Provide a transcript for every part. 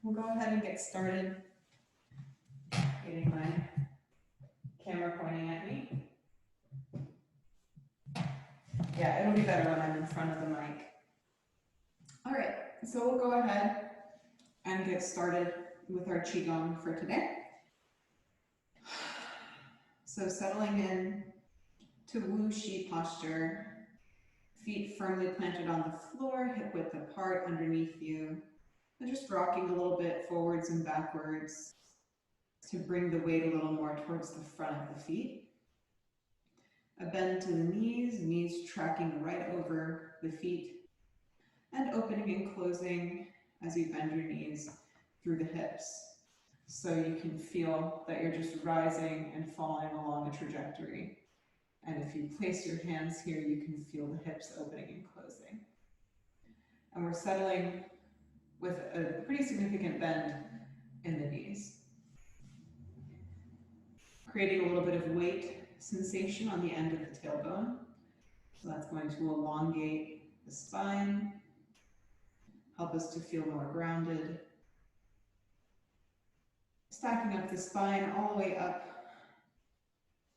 We'll go ahead and get started. Getting my camera pointing at me. Yeah, it'll be better when I'm in front of the mic. All right, so we'll go ahead and get started with our Qigong for today. So settling in to Wu Shi posture, feet firmly planted on the floor, hip width apart underneath you, and just rocking a little bit forwards and backwards to bring the weight a little more towards the front of the feet. A bend to the knees, knees tracking right over the feet, and opening and closing as you bend your knees through the hips. So you can feel that you're just rising and falling along a trajectory. And if you place your hands here, you can feel the hips opening and closing. And we're settling with a pretty significant bend in the knees. Creating a little bit of weight sensation on the end of the tailbone. So that's going to elongate the spine, help us to feel more grounded. Stacking up the spine all the way up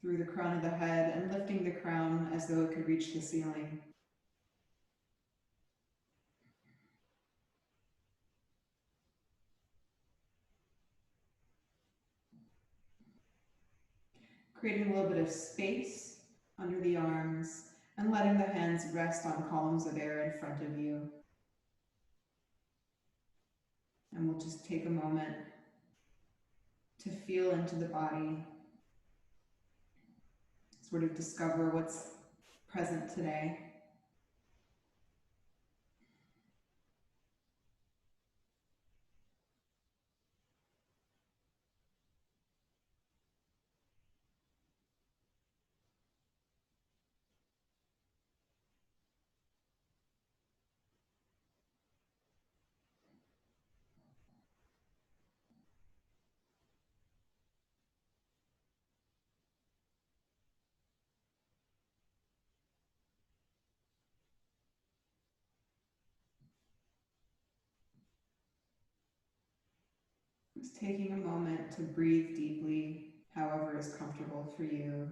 through the crown of the head and lifting the crown as though it could reach the ceiling. Creating a little bit of space under the arms and letting the hands rest on columns of air in front of you. And we'll just take a moment to feel into the body, sort of discover what's present today. Just taking a moment to breathe deeply, however is comfortable for you.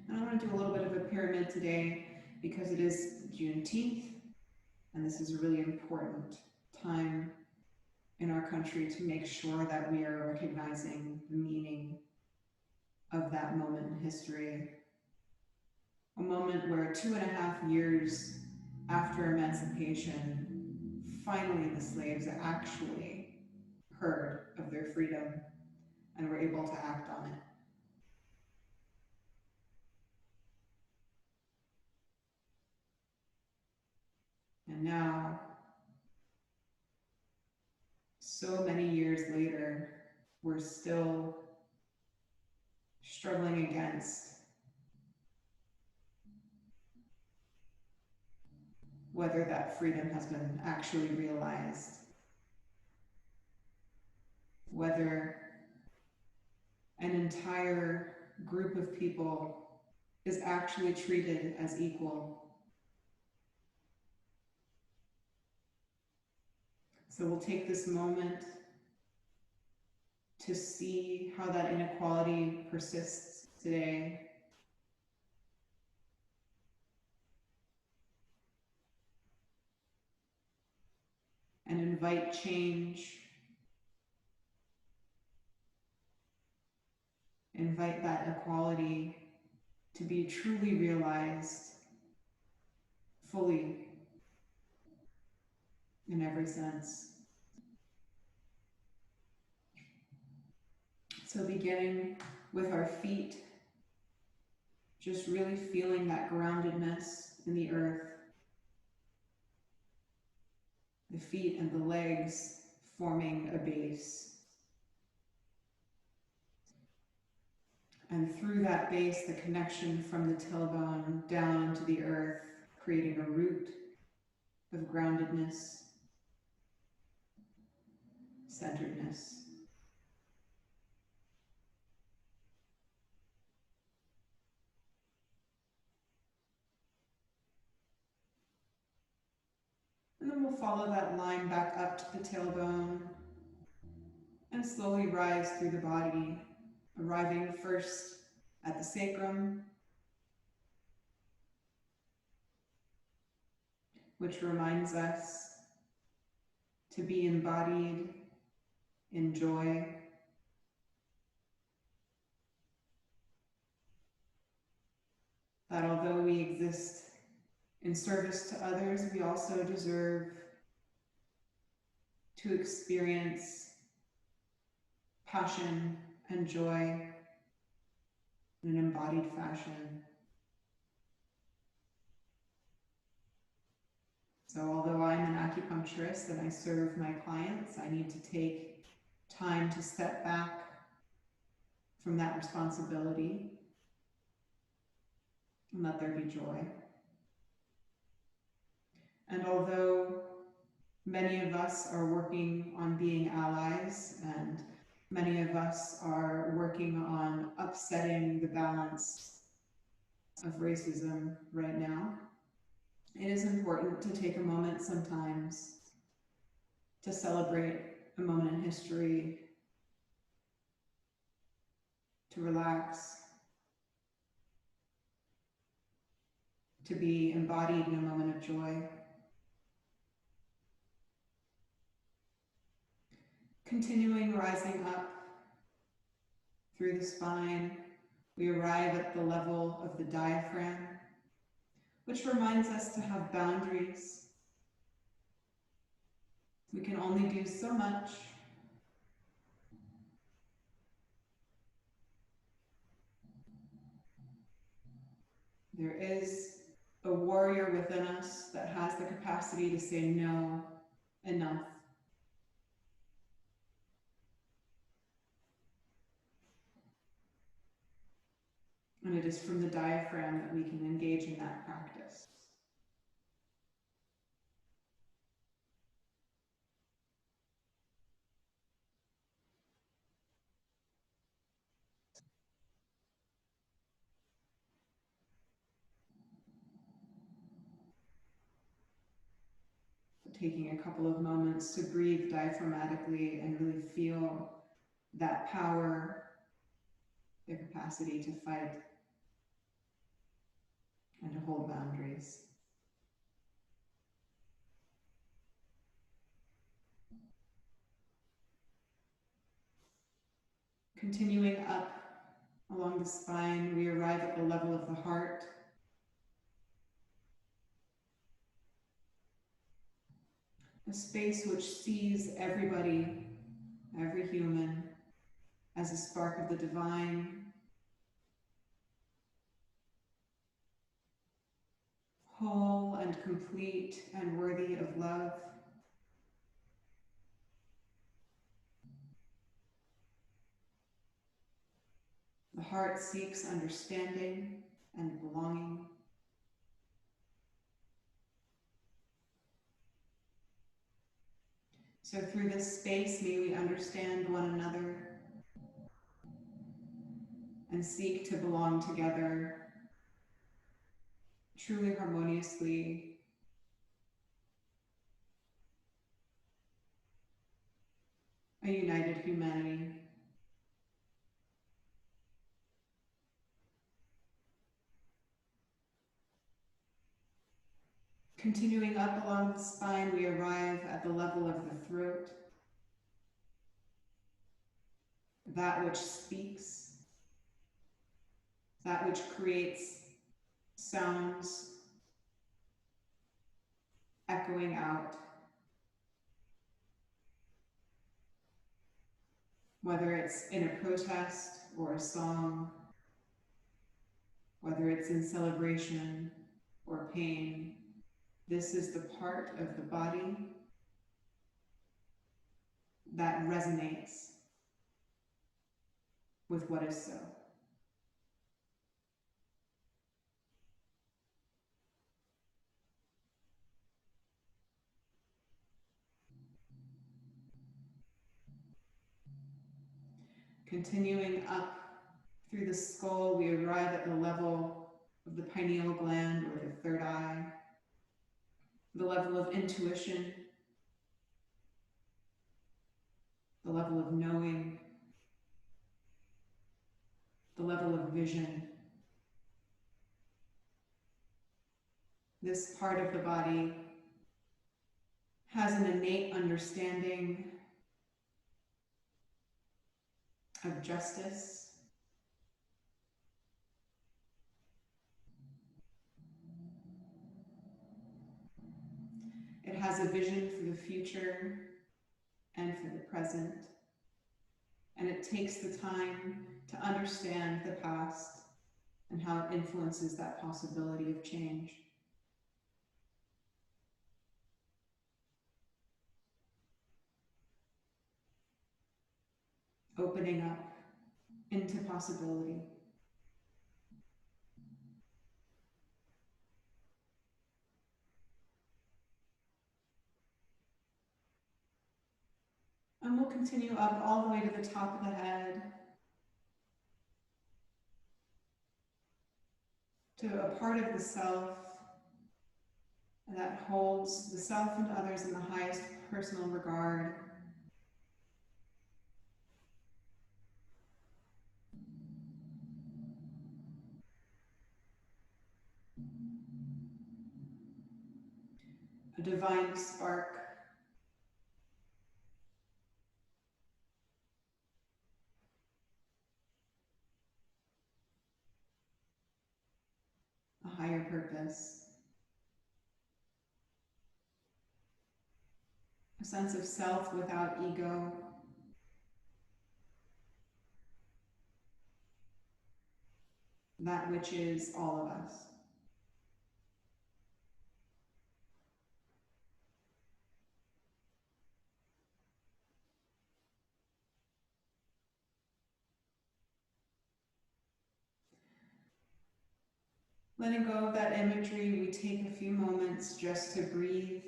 And I want to do a little bit of a pyramid today because it is Juneteenth, and this is a really important time in our country to make sure that we are recognizing the meaning of that moment in history. A moment where 2.5 years after emancipation, finally the slaves actually heard of their freedom and were able to act on it. And now, so many years later, we're still struggling against whether that freedom has been actually realized, whether an entire group of people is actually treated as equal. So we'll take this moment to see how that inequality persists today. And invite change. Invite that equality to be truly realized fully in every sense. So beginning with our feet, just really feeling that groundedness in the earth. The feet and the legs forming a base. And through that base, the connection from the tailbone down into the earth, creating a root of groundedness, centeredness. And we'll follow that line back up to the tailbone and slowly rise through the body, arriving first at the sacrum, which reminds us to be embodied in joy, that although we exist in service to others, we also deserve to experience passion and joy in an embodied fashion. So although I'm an acupuncturist and I serve my clients, I need to take time to step back from that responsibility and let there be joy. And although many of us are working on being allies, and many of us are working on upsetting the balance of racism right now, it is important to take a moment sometimes to celebrate a moment in history, to relax, to be embodied in a moment of joy. Continuing rising up through the spine, we arrive at the level of the diaphragm, which reminds us to have boundaries. We can only do so much. There is a warrior within us that has the capacity to say no, enough. And it is from the diaphragm that we can engage in that practice. Taking a couple of moments to breathe diaphragmatically and really feel that power, the capacity to fight and to hold boundaries. Continuing up along the spine, we arrive at the level of the heart. A space which sees everybody, every human, as a spark of the divine, whole and complete and worthy of love. The heart seeks understanding and belonging. So through this space, may we understand one another and seek to belong together truly harmoniously, a united humanity. Continuing up along the spine, we arrive at the level of the throat, that which speaks, that which creates sounds echoing out, whether it's in a protest or a song, whether it's in celebration or pain. This is the part of the body that resonates with what is so. Continuing up through the skull, we arrive at the level of the pineal gland or the third eye. the level of intuition, the level of knowing, the level of vision. This part of the body has an innate understanding of justice, it has a vision for the future and for the present, and it takes the time to understand the past and how it influences that possibility of change. Opening up into possibility. And we'll continue up all the way to the top of the head, to a part of the self that holds the self and others in the highest personal regard. A divine spark. A higher purpose. A sense of self without ego. That which is all of us. Letting go of that imagery, we take a few moments just to breathe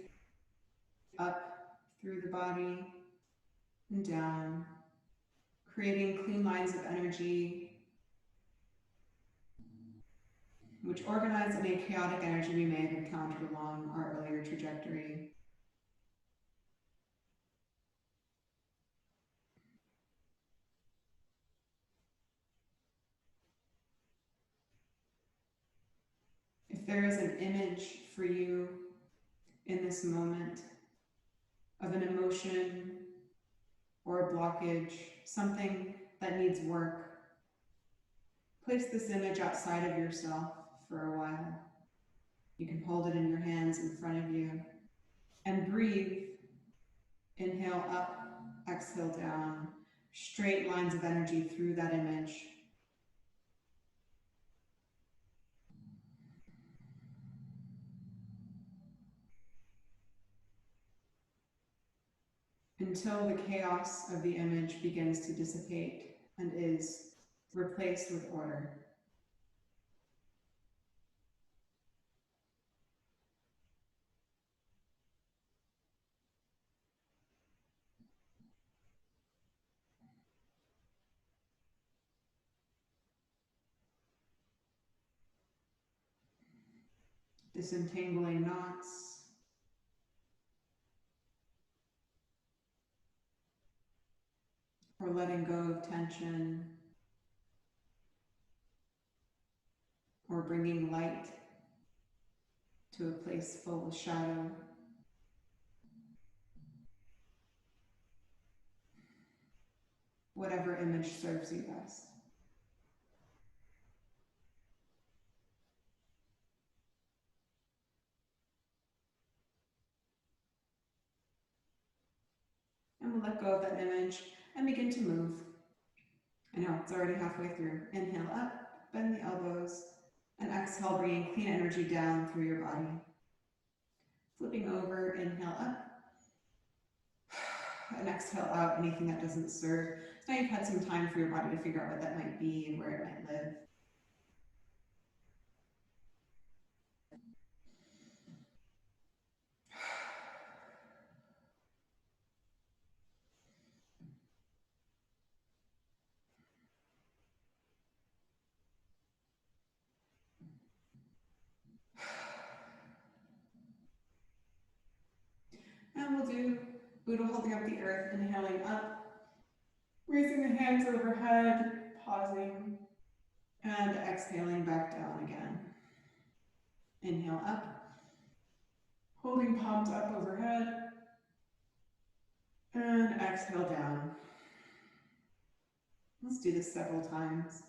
up through the body and down, creating clean lines of energy which organize any chaotic energy we may have encountered along our earlier trajectory. If there is an image for you in this moment of an emotion or a blockage, something that needs work, place this image outside of yourself for a while. You can hold it in your hands in front of you and breathe. Inhale up, exhale down, straight lines of energy through that image. Until the chaos of the image begins to dissipate and is replaced with order. Disentangling knots, or letting go of tension, or bringing light to a place full of shadow. Whatever image serves you best. And we'll let go of that image and begin to move. I know, it's already halfway through. Inhale up, bend the elbows, and exhale, bringing clean energy down through your body. Flipping over, inhale up, and exhale out anything that doesn't serve. So now you've had some time for your body to figure out what that might be and where it might live. Buddha holding up the earth, inhaling up, raising the hands overhead, pausing, and exhaling back down again. Inhale up, holding palms up overhead, and exhale down. Let's do this several times.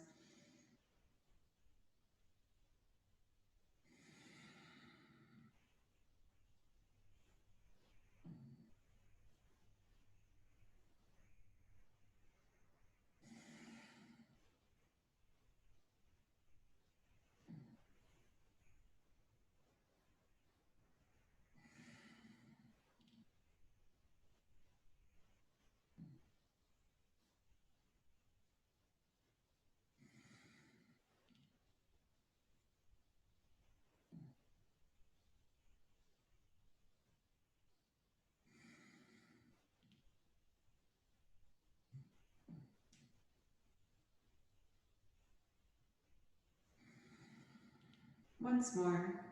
Once more.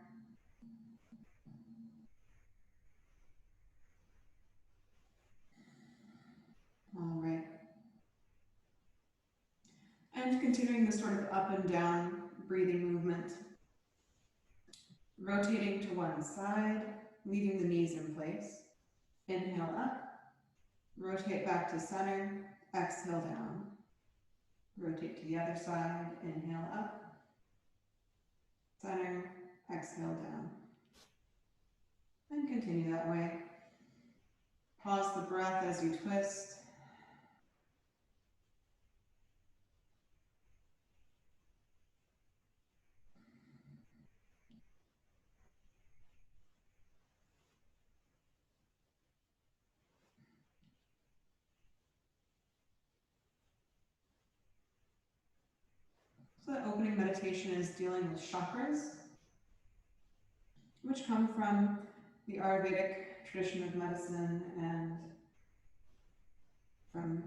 All right. And continuing the sort of up and down breathing movement. Rotating to one side, leaving the knees in place. Inhale up, rotate back to center, exhale down. Rotate to the other side, inhale up, center, exhale down. And continue that way. Pause the breath as you twist. So that opening meditation is dealing with chakras, which come from the Ayurvedic tradition of medicine and from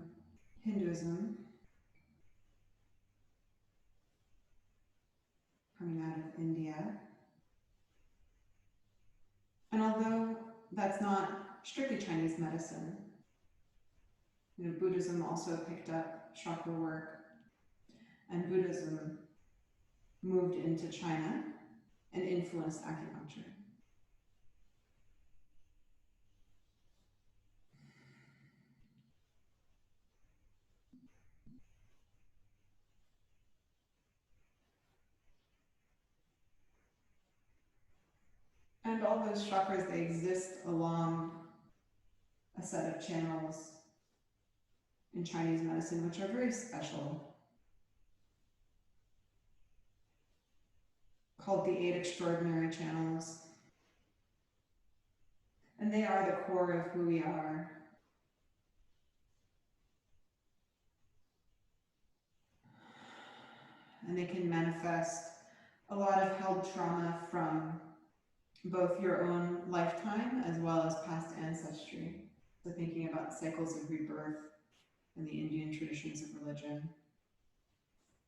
Hinduism, coming out of India. And although that's not strictly Chinese medicine, Buddhism also picked up chakra work, and Buddhism moved into China and influenced acupuncture. And all those chakras, they exist along a set of channels in Chinese medicine, which are very special, called the 8 extraordinary channels. And they are the core of who we are. And they can manifest a lot of held trauma from both your own lifetime as well as past ancestry. So thinking about cycles of rebirth in the Indian traditions of religion,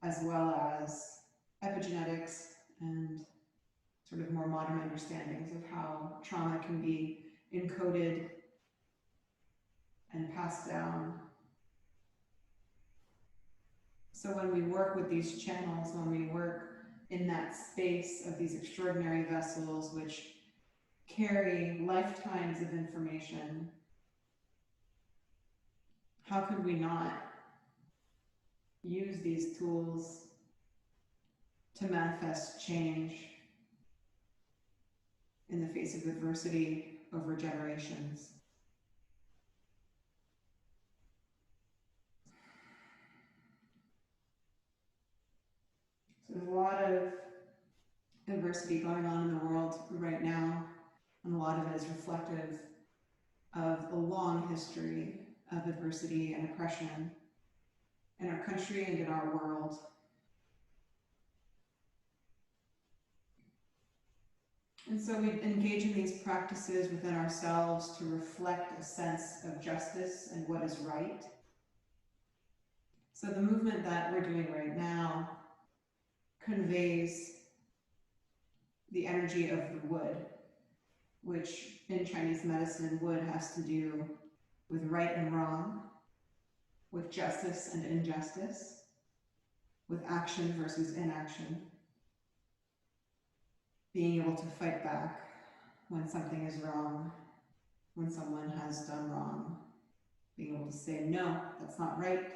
as well as epigenetics and sort of more modern understandings of how trauma can be encoded and passed down. So when we work with these channels, when we work in that space of these extraordinary vessels which carry lifetimes of information, how could we not use these tools to manifest change in the face of adversity over generations? So there's a lot of adversity going on in the world right now, and a lot of it is reflective of a long history of adversity and oppression in our country and in our world. And so we engage in these practices within ourselves to reflect a sense of justice and what is right. So the movement that we're doing right now conveys the energy of the wood, which in Chinese medicine, wood has to do with right and wrong, with justice and injustice, with action versus inaction, being able to fight back when something is wrong, when someone has done wrong, being able to say, no, that's not right.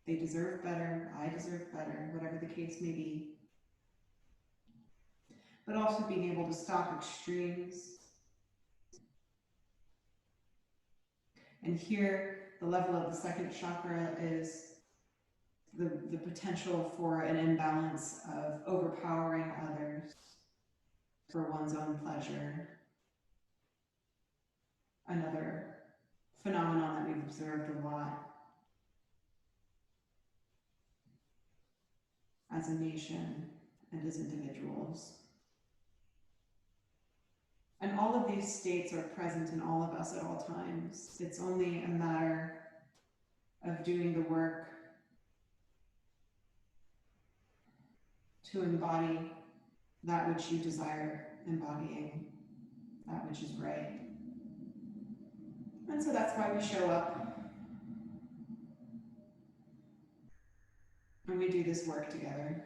They deserve better, I deserve better, whatever the case may be. But also being able to stop extremes. And here, the level of the second chakra is the potential for an imbalance of overpowering others for one's own pleasure. Another phenomenon that we've observed a lot as a nation and as individuals. And all of these states are present in all of us at all times. It's only a matter of doing the work to embody that which you desire embodying, that which is right. And so that's why we show up and we do this work together.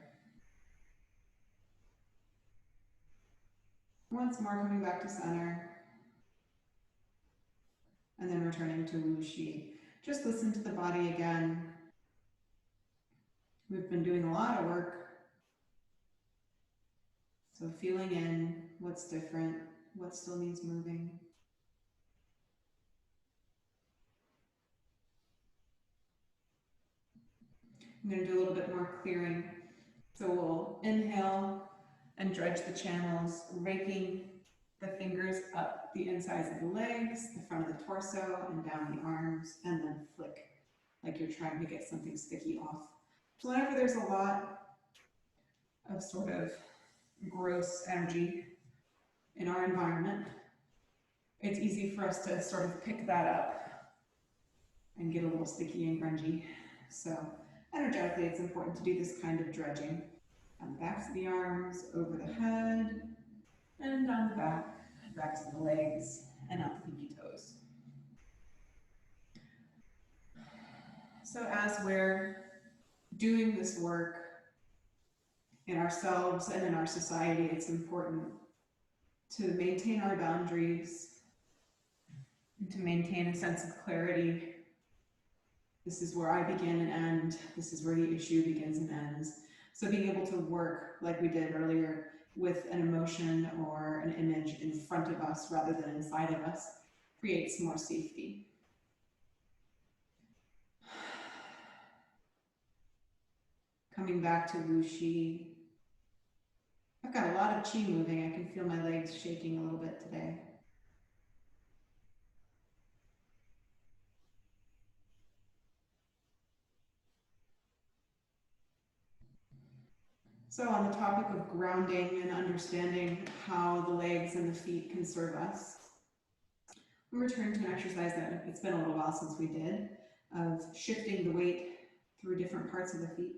Once more, coming back to center, and then returning to Wuxi. Just listen to the body again. We've been doing a lot of work. So feeling in what's different, what still needs moving. I'm going to do a little bit more clearing. So we'll inhale and dredge the channels, raking the fingers up the insides of the legs, the front of the torso, and down the arms, and then flick like you're trying to get something sticky off. So whenever there's a lot of sort of gross energy in our environment, it's easy for us to sort of pick that up and get a little sticky and grungy. So energetically, it's important to do this kind of dredging on the backs of the arms, over the head, and down the back, backs of the legs, and out the pinky toes. So as we're doing this work in ourselves and in our society, it's important to maintain our boundaries and to maintain a sense of clarity. This is where I begin and end. This is where the issue begins and ends. So being able to work, like we did earlier, with an emotion or an image in front of us rather than inside of us creates more safety. Coming back to Wuxi. I've got a lot of qi moving. I can feel my legs shaking a little bit today. So on the topic of grounding and understanding how the legs and the feet can serve us, we return to an exercise that it's been a little while since we did, of shifting the weight through different parts of the feet.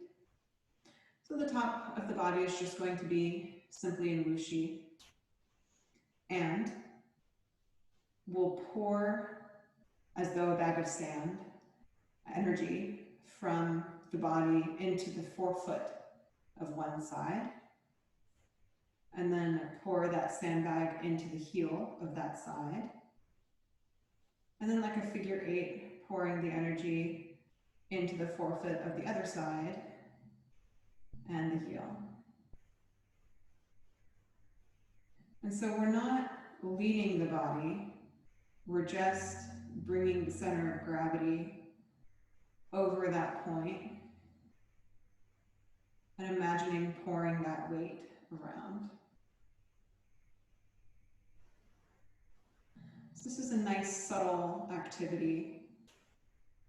So the top of the body is just going to be simply in Wuxi. And we'll pour, as though a bag of sand, energy from the body into the forefoot of one side, and then pour that sandbag into the heel of that side, and then like a figure 8, pouring the energy into the forefoot of the other side and the heel. And so we're not leading the body, we're just bringing the center of gravity over that point and imagining pouring that weight around. So this is a nice subtle activity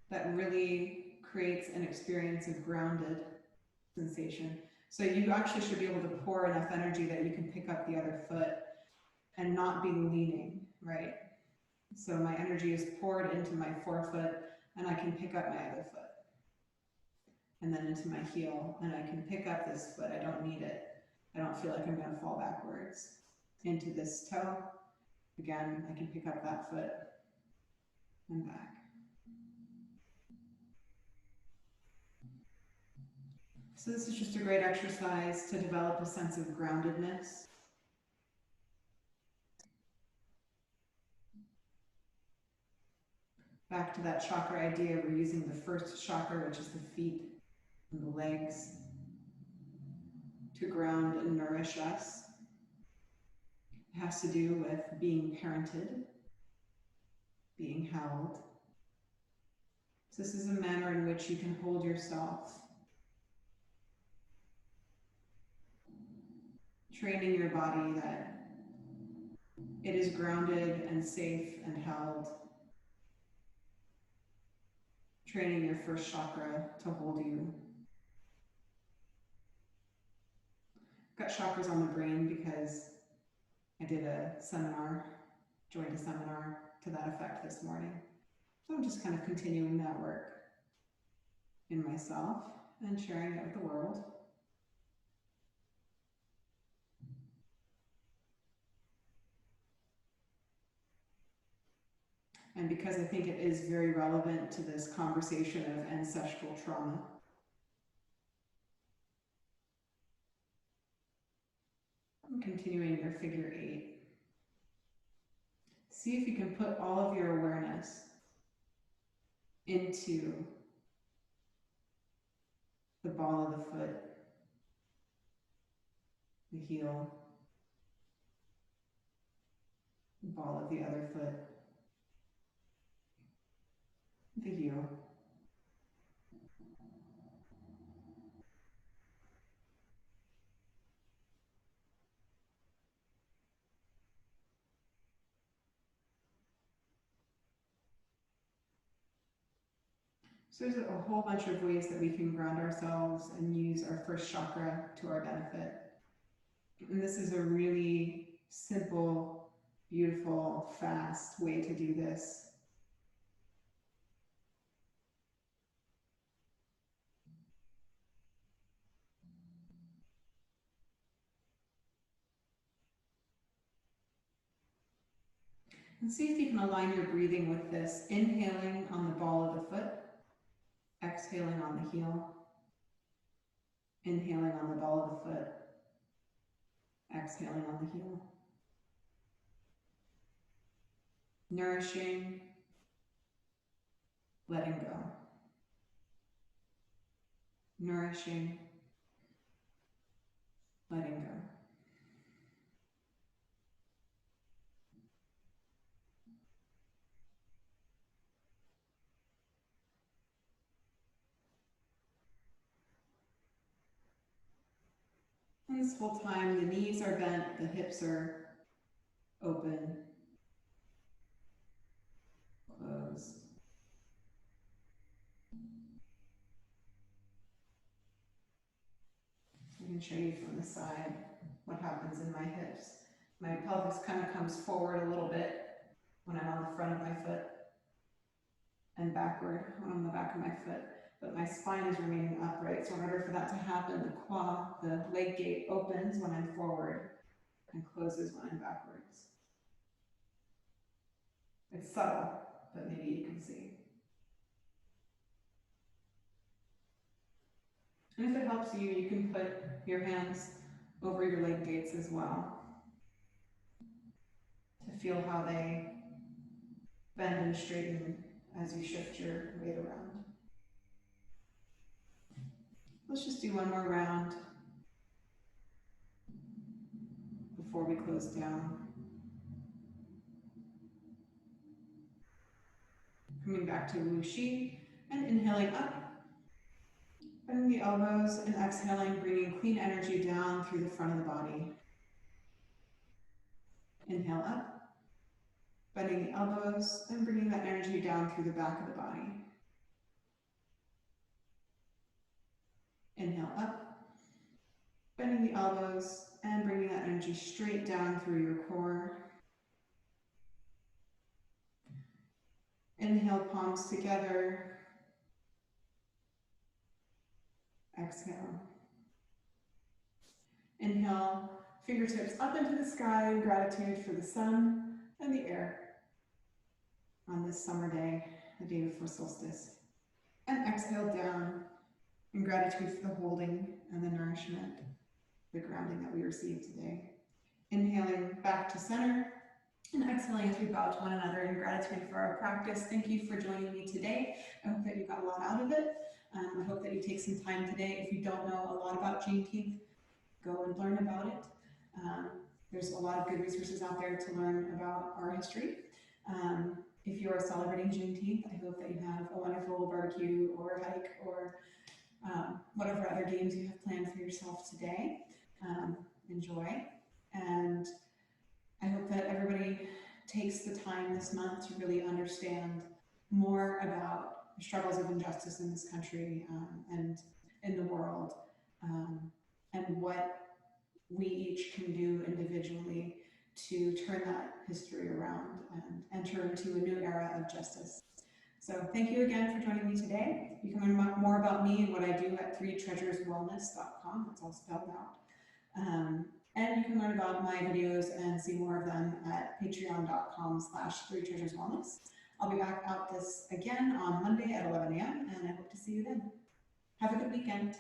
that really creates an experience of grounded sensation. So you actually should be able to pour enough energy that you can pick up the other foot and not be leaning, right? So my energy is poured into my forefoot and I can pick up my other foot. And then into my heel, and I can pick up this foot. I don't need it. I don't feel like I'm going to fall backwards into this toe, Again, I can pick up that foot and back. So this is just a great exercise to develop a sense of groundedness. Back to that chakra idea, we're using the first chakra, which is the feet and the legs, to ground and nourish us. It has to do with being parented, being held. So this is a manner in which you can hold yourself, training your body that it is grounded and safe and held, training your first chakra to hold you. I've got chakras on the brain because I did a seminar, joined a seminar to that effect this morning. So I'm just kind of continuing that work in myself and sharing it with the world. And because I think it is very relevant to this conversation of ancestral trauma. I'm continuing your figure 8. See if you can put all of your awareness into the ball of the foot, the heel, the ball of the other foot, the heel. So there's a whole bunch of ways that we can ground ourselves and use our first chakra to our benefit. And this is a really simple, beautiful, fast way to do this. And see if you can align your breathing with this. Inhaling on the ball of the foot, exhaling on the heel. Inhaling on the ball of the foot, exhaling on the heel. Nourishing, letting go. Nourishing, letting go. And this whole time, the knees are bent, the hips are open, closed. I can show you from the side what happens in my hips. My pelvis kind of comes forward a little bit when I'm on the front of my foot and backward when I'm on the back of my foot. But my spine is remaining upright. So in order for that to happen, the leg gate opens when I'm forward and closes when I'm backwards. It's subtle, but maybe you can see. And if it helps you, you can put your hands over your leg gates as well to feel how they bend and straighten as you shift your weight around. Let's just do one more round before we close down. Coming back to Wu Shi and inhaling up, bending the elbows and exhaling, bringing clean energy down through the front of the body. Inhale up, bending the elbows and bringing that energy down through the back of the body. Inhale up, bending the elbows and bringing that energy straight down through your core. Inhale, palms together. Exhale. Inhale, fingertips up into the sky in gratitude for the sun, and the air on this summer day, the day before solstice. And exhale down in gratitude for the holding and the nourishment, the grounding that we received today. Inhaling back to center and exhaling as we bow to one another in gratitude for our practice. Thank you for joining me today. I hope that you got a lot out of it. I hope that you take some time today. If you don't know a lot about Juneteenth, go and learn about it. There's a lot of good resources out there to learn about our history. If you are celebrating Juneteenth, I hope that you have a wonderful barbecue or hike or whatever other games you have planned for yourself today. Enjoy. And I hope that everybody takes the time this month to really understand more about the struggles of injustice in this country and in the world, and what we each can do individually to turn that history around and enter into a new era of justice. So thank you again for joining me today. You can learn more about me and what I do at 3treasureswellness.com. It's all spelled out. And you can learn about my videos and see more of them at patreon.com/3treasureswellness. I'll be back out this again on Monday at 11 a.m. and I hope to see you then. Have a good weekend.